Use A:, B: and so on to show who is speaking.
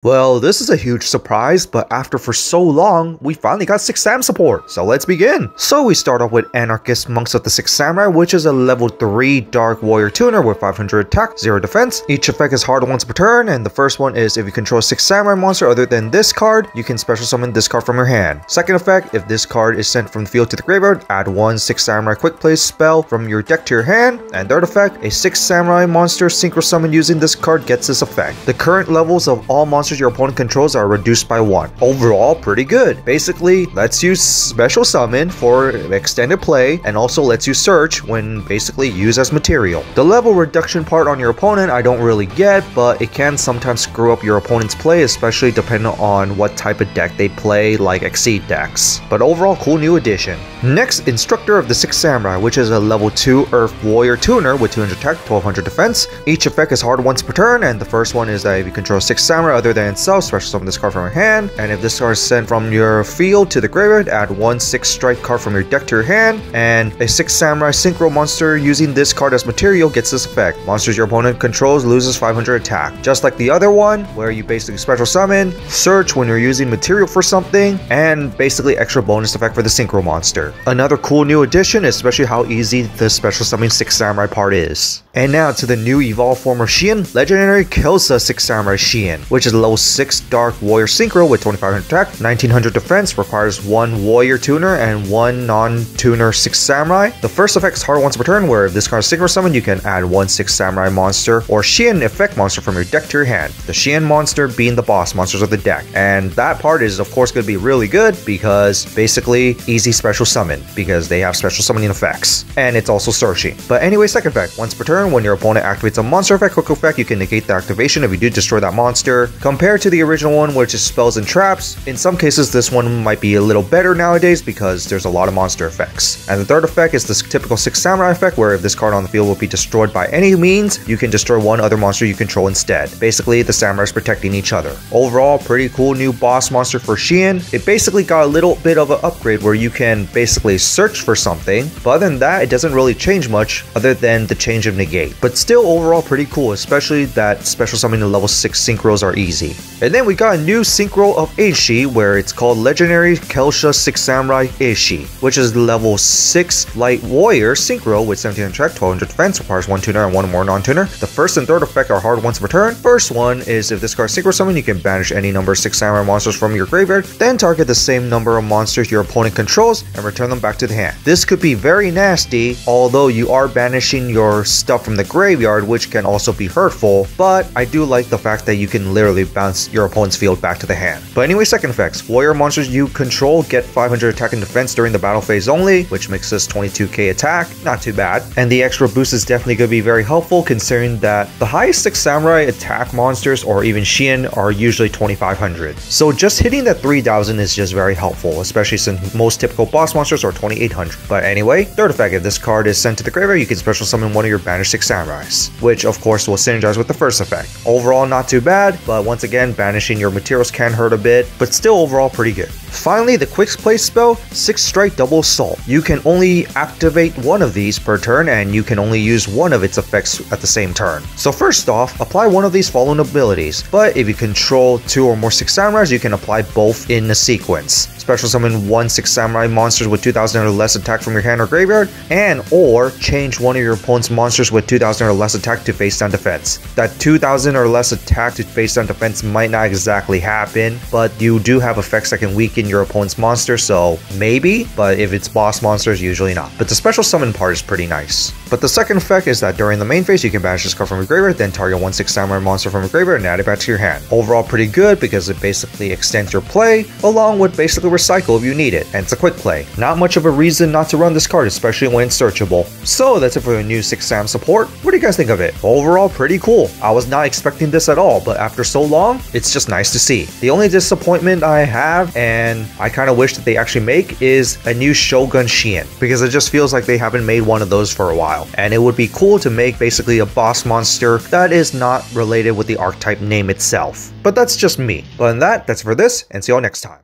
A: Well, this is a huge surprise, but after for so long, we finally got 6 Sam support, so let's begin. So we start off with Anarchist Monks of the 6th Samurai, which is a level 3 Dark Warrior Tuner with 500 attack, 0 defense. Each effect is hard once per turn, and the first one is if you control a 6 Samurai monster other than this card, you can special summon this card from your hand. Second effect, if this card is sent from the field to the graveyard, add 1 6 Samurai Quick Play spell from your deck to your hand. And third effect, a 6 Samurai monster synchro summon using this card gets this effect. The current levels of all monsters your opponent controls are reduced by 1. Overall, pretty good. Basically, lets you special summon for extended play and also lets you search when basically used as material. The level reduction part on your opponent I don't really get, but it can sometimes screw up your opponent's play, especially depending on what type of deck they play, like Exceed decks. But overall, cool new addition. Next, Instructor of the 6th Samurai, which is a level 2 Earth Warrior Tuner with 200 attack, 1200 defense. Each effect is hard once per turn, and the first one is that if you control 6 Samurai other than itself, special summon this card from your hand. And if this card is sent from your field to the graveyard, add 1 6 strike card from your deck to your hand. And a 6 Samurai Synchro monster using this card as material gets this effect. Monsters your opponent controls loses 500 attack. Just like the other one, where you basically special summon, search when you're using material for something, and basically extra bonus effect for the Synchro monster. Another cool new addition, especially how easy the special summoning 6 Samurai part is. And now to the new evolved form of Shien, Legendary Kelsa 6 Samurai Shien, which is level 6 Dark Warrior Synchro with 2500 attack, 1900 defense, requires 1 Warrior Tuner and 1 non-tuner 6 Samurai. The first effect is hard once per turn, where if this card is synchro summoned, you can add 1 6 Samurai monster or Shien effect monster from your deck to your hand. The Shien monster being the boss monsters of the deck. And that part is of course going to be really good because basically easy special summon because they have special summoning effects. And it's also searching. But anyway, second effect, once per turn, when your opponent activates a monster effect, quick effect, you can negate the activation if you do destroy that monster. Compared to the original one, which is spells and traps, in some cases this one might be a little better nowadays because there's a lot of monster effects. And the third effect is this typical 6 Samurai effect, where if this card on the field will be destroyed by any means, you can destroy one other monster you control instead. Basically, the samurais protecting each other. Overall, pretty cool new boss monster for Shien. It basically got a little bit of an upgrade where you can basically search for something, but other than that, it doesn't really change much other than the change of negate. But still overall pretty cool, especially that special summoning to level 6 synchros are easy. And then we got a new synchro of Eishi, where it's called Legendary Kelsha 6 Samurai Eishi, which is level 6 Light Warrior Synchro with 1700 attack, 1200 defense, requires 1 tuner and 1 more non-tuner. The first and third effect are hard once per turn. First one is if this card is synchro summon, you can banish any number of 6 Samurai monsters from your graveyard, then target the same number of monsters your opponent controls and return them back to the hand. This could be very nasty, although you are banishing your stuff from the graveyard, which can also be hurtful, but I do like the fact that you can literally bounce your opponent's field back to the hand. But anyway, second effects, warrior monsters you control get 500 attack and defense during the battle phase only, which makes this 22k attack, not too bad. And the extra boost is definitely going to be very helpful considering that the highest 6 Samurai attack monsters or even Shien are usually 2500. So just hitting that 3000 is just very helpful, especially since most typical boss monsters are 2800. But anyway, third effect, if this card is sent to the graveyard, you can special summon one of your banished 6 Samurais, which of course will synergize with the first effect. Overall not too bad, but once again banishing your materials can hurt a bit, but still overall pretty good. Finally, the quick play spell, 6 strike double assault. You can only activate one of these per turn and you can only use one of its effects at the same turn. So first off, apply one of these following abilities, but if you control 2 or more 6 Samurais, you can apply both in a sequence. Special summon 1 6 Samurai monsters with 2000 or less attack from your hand or graveyard, and or change one of your opponent's monsters with 2000 or less attack to face down defense. That 2000 or less attack to face down defense might not exactly happen, but you do have effects that can weaken your opponent's monster, so maybe, but if it's boss monsters, usually not. But the special summon part is pretty nice. But the second effect is that during the main phase, you can banish this card from your graveyard, then target 1 6 Samurai monster from your graveyard and add it back to your hand. Overall pretty good because it basically extends your play, along with basically recycle if you need it, and it's a quick play. Not much of a reason not to run this card, especially when it's searchable. So that's it for the new 6 Sam support. What do you guys think of it? Overall pretty cool. I was not expecting this at all, but after so long, it's just nice to see. The only disappointment I have, and I kind of wish that they actually make, is a new Shogun Shien, because it just feels like they haven't made one of those for a while, and it would be cool to make basically a boss monster that is not related with the archetype name itself. But that's just me. But in that, that's for this, and see y'all next time.